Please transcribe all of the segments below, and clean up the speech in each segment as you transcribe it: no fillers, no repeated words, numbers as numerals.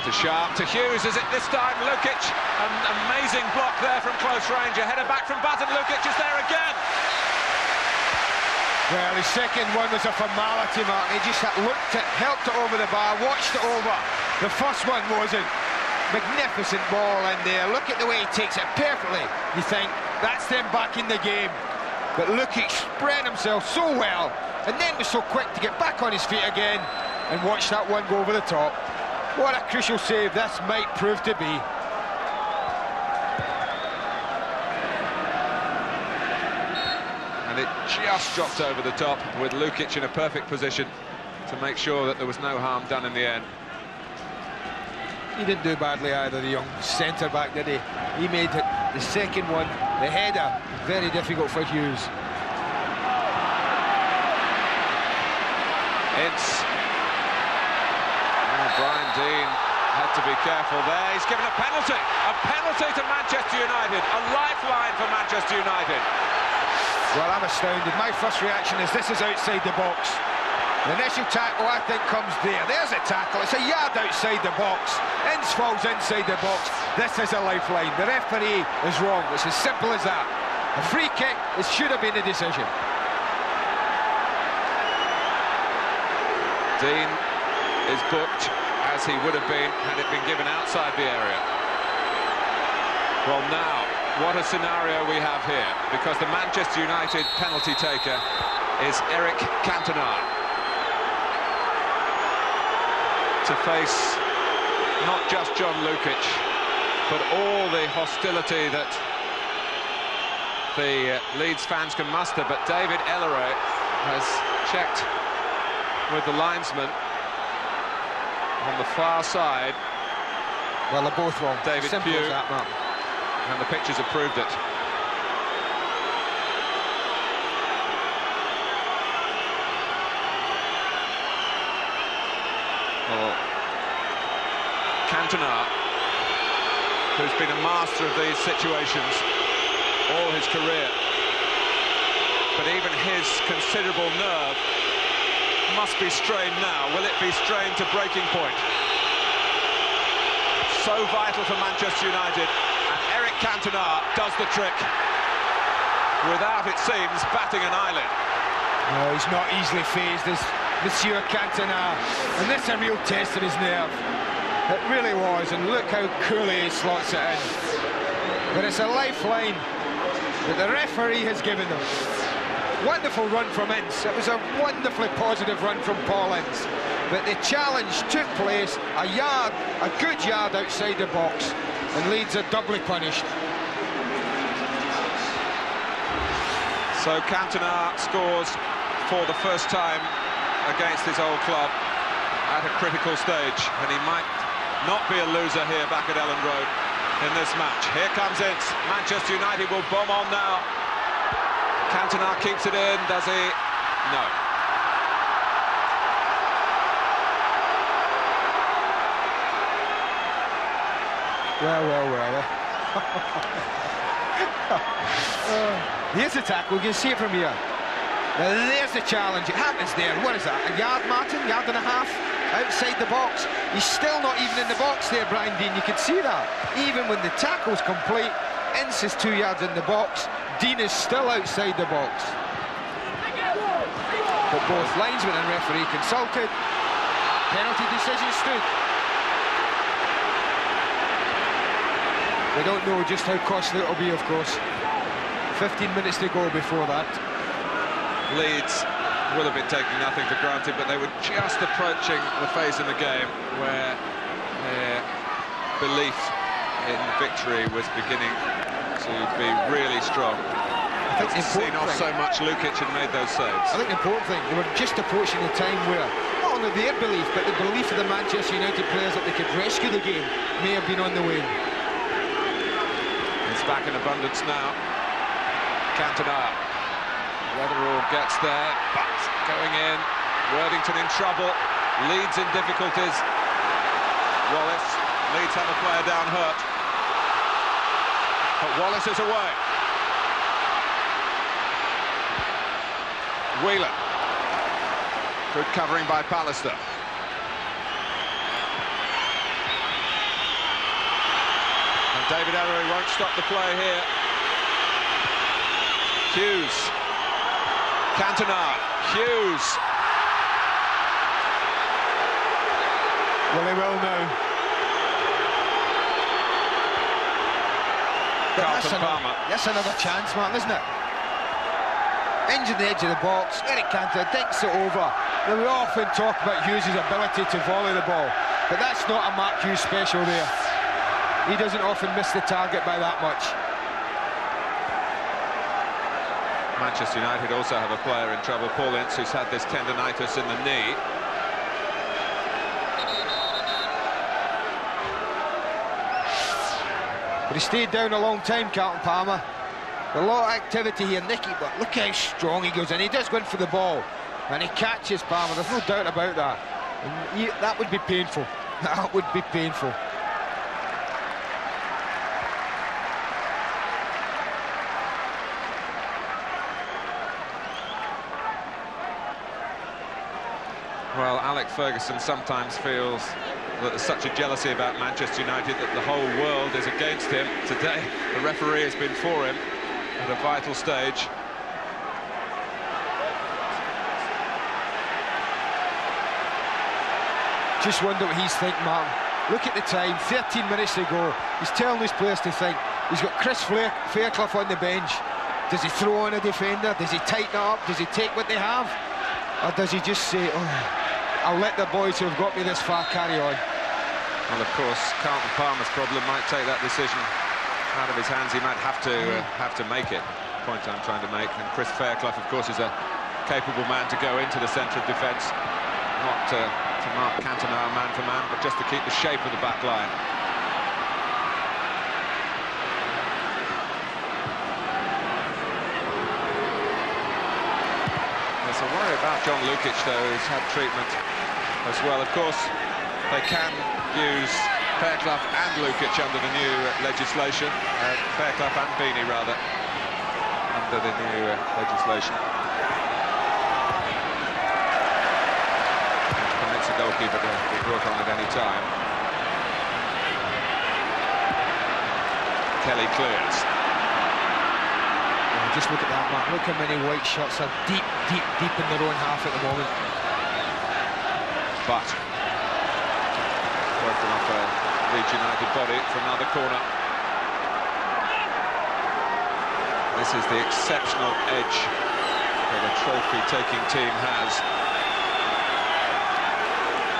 To Sharp, to Hughes, is it this time? Lukic, an amazing block there from close range. A header back from Button, Lukic is there again. Well, his second one was a formality, Martin. He just looked it, helped it over the bar, watched it over. The first one wasn't. Magnificent ball in there. Look at the way he takes it perfectly. You think, that's them back in the game. But Lukic spread himself so well, and then was so quick to get back on his feet again and watch that one go over the top. What a crucial save this might prove to be. And it just dropped over the top with Lukic in a perfect position to make sure that there was no harm done in the end. He didn't do badly either, the young centre-back, did he? He made it, the second one, the header, very difficult for Hughes. It's... Brian Deane had to be careful there. He's given a penalty to Manchester United, a lifeline for Manchester United. Well, I'm astounded. My first reaction is this is outside the box. The initial tackle, I think, comes there. There's a tackle. It's a yard outside the box. Ince falls inside the box. This is a lifeline. The referee is wrong. It's as simple as that. A free kick, it should have been a decision. Deane is booked, as he would have been had it been given outside the area. Well, now, what a scenario we have here, because the Manchester United penalty taker is Eric Cantona, to face not just John Lukic, but all the hostility that the Leeds fans can muster. But David Elleray has checked with the linesman on the far side. Well, they're both wrong. David Simple Pugh, as that, man. and the pictures have proved it. Well, Cantona, who's been a master of these situations all his career, but even his considerable nerve must be strained now. Will it be strained to breaking point? So vital for Manchester United, and Eric Cantona does the trick without, it seems, batting an eyelid. No, he's not easily fazed, is Monsieur Cantona, and this is a real test of his nerve. It really was, and look how coolly he slots it in. But it's a lifeline that the referee has given them. Wonderful run from Ince. It was a wonderfully positive run from Paul Ince. But the challenge took place a good yard outside the box, and Leeds are doubly punished. So Cantona scores for the first time against his old club at a critical stage, and he might not be a loser here back at Ellen Road in this match. Here comes Ince. Manchester United will bomb on now. Cantona keeps it in, does he? No. Well. Here's the tackle, you can see it from here. Now there's the challenge, it happens there. What is that, a yard, Martin? Yard and a half? Outside the box. He's still not even in the box there, Brian Deane, you can see that. Even when the tackle's complete, Ince is 2 yards in the box, Deane is still outside the box. But both linesman and referee consulted. Penalty decision stood. We don't know just how costly it'll be, of course. 15 minutes to go before that. Leeds will have been taking nothing for granted, but they were just approaching the phase in the game where their belief in victory was beginning to be really strong. I think seen off so much Lukic and made those saves. I think the important thing, they were just approaching a time where not only their belief, but the belief of the Manchester United players that they could rescue the game may have been on the wane. It's back in abundance now. Cantona. Weatherall gets there, but going in. Worthington in trouble. Leeds in difficulties. Wallace. Leeds have a player down hurt. But Wallace is away. Whelan. Good covering by Pallister. David Ellery won't stop the play here. Hughes. Cantona. Hughes. Well, he will now. Carlton Palmer. That's another chance, man, isn't it? Injured the edge of the box. Eric Cantona dinks it over. Now, we often talk about Hughes' ability to volley the ball, but that's not a Mark Hughes special there. He doesn't often miss the target by that much. Manchester United also have a player in trouble, Paul Ince, who's had this tendinitis in the knee. But he stayed down a long time, Carlton Palmer. A lot of activity here, Nicky, but look how strong he goes in. He does go in for the ball, and he catches Palmer. There's no doubt about that. And that would be painful. That would be painful. Well, Alex Ferguson sometimes feels that there's such a jealousy about Manchester United that the whole world is against him. Today, the referee has been for him at a vital stage. Just wonder what he's thinking, Martin. Look at the time, 13 minutes to go. He's telling his players to think. He's got Chris Fairclough on the bench. Does he throw on a defender? Does he tighten it up? Does he take what they have? Or does he just say, oh, I'll let the boys who have got me this far carry on? Well, of course, Carlton Palmer's problem might take that decision out of his hands. He might have to make it. Point I'm trying to make. And Chris Fairclough, of course, is a capable man to go into the centre of defence, not to mark Cantona man for man, but just to keep the shape of the back line. There's a worry about John Lukic, though, who's had treatment as well. Of course, they can use Fairclough and Lukic under the new legislation. Fairclough and Beanie, rather, under the new legislation. Which permits a goalkeeper to be brought on at any time. Kelly clears. Oh, just look at that, Mark. Look how many white shots are deep in their own half at the moment. But working off a Leeds United body for another corner. This is the exceptional edge that a trophy-taking team has.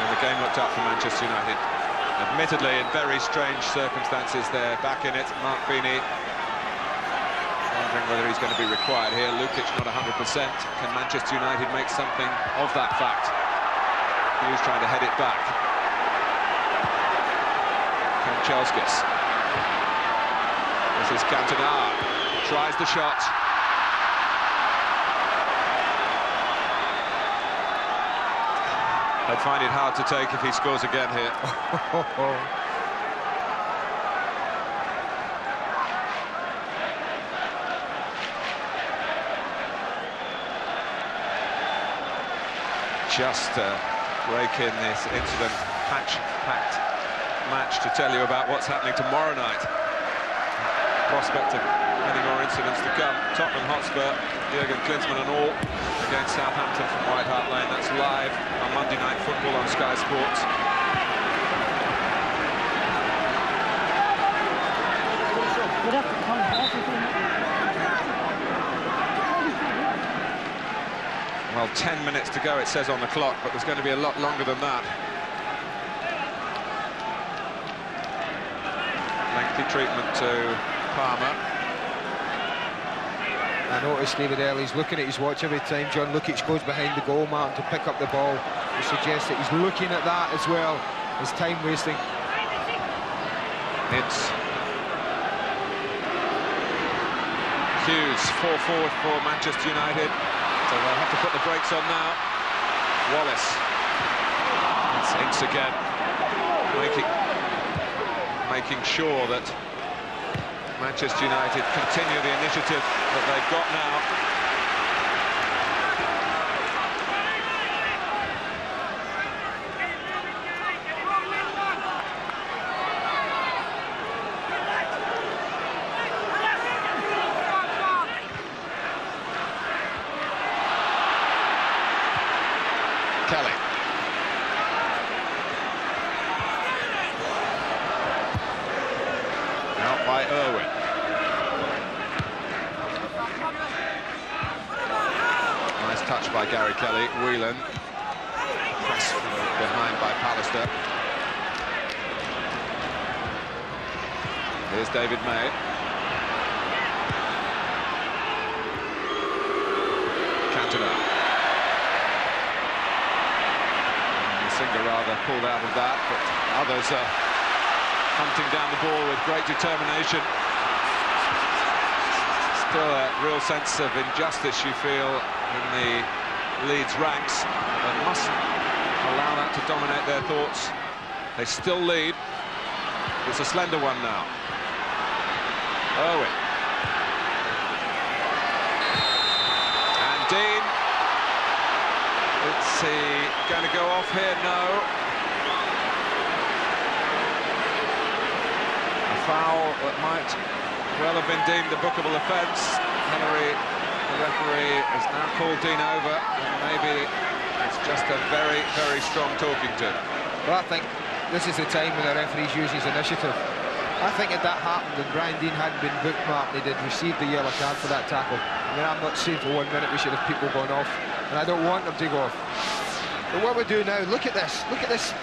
And the game looked up for Manchester United. Admittedly, in very strange circumstances, they're back in it. Mark Beanie wondering whether he's going to be required here. Lukic not 100%. Can Manchester United make something of that fact? Hughes trying to head it back. Kanchelskis. This is Cantona. Tries the shot. I'd find it hard to take if he scores again here. Just break in this incident, packed match to tell you about what's happening tomorrow night. Prospect of many more incidents to come. Tottenham Hotspur, Jurgen Klinsmann and all against Southampton from White Hart Lane. That's live on Monday Night Football on Sky Sports. Well, 10 minutes to go, it says on the clock, but there's going to be a lot longer than that. Lengthy treatment to Palmer. I noticed David Early's looking at his watch every time John Lukic goes behind the goal, Martin, to pick up the ball. It suggests that he's looking at that as well as time wasting. It's Hughes, 4 forward for Manchester United. So they'll have to put the brakes on now. Wallace. It's Ince again. Making sure that Manchester United continue the initiative that they've got now. Kelly. Out by Irwin. Nice touch by Gary Kelly. Whelan. Pressed from behind by Pallister. Here's David May. Cantona. Singer rather pulled out of that, but others are hunting down the ball with great determination. Still a real sense of injustice, you feel, in the Leeds ranks. They mustn't allow that to dominate their thoughts. They still lead. It's a slender one now. Irwin. And Dean. Is he going to go off here? No. A foul that might well have been deemed a bookable offence. Hillary, the referee, has now called Dean over, and maybe it's just a very, very strong talking to. Well, I think this is the time when the referee's using his initiative. I think if that happened and Brian Dean hadn't been bookmarked, they'd have received the yellow card for that tackle. I mean, I'm not saying for 1 minute we should have people going off, and I don't want them to go off. But what we do now, look at this. Look at this.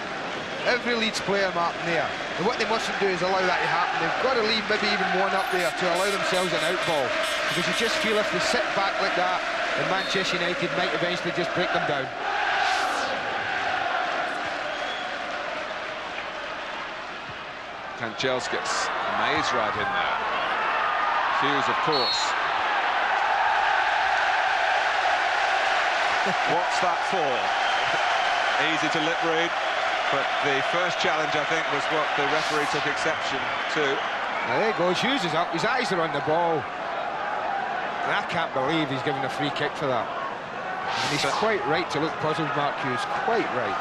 Every Leeds player marked there. And what they mustn't do is allow that to happen. They've got to leave maybe even one up there to allow themselves an out ball. Because you just feel if they sit back like that, then Manchester United might eventually just break them down. Kanchelskis, Mays right in there. Hughes, of course. What's that for? Easy to lip read, but the first challenge, I think, was what the referee took exception to. Now, there he goes, Hughes is up, his eyes are on the ball. And I can't believe he's given a free kick for that. And he's quite right to look puzzled, Mark Hughes, quite right.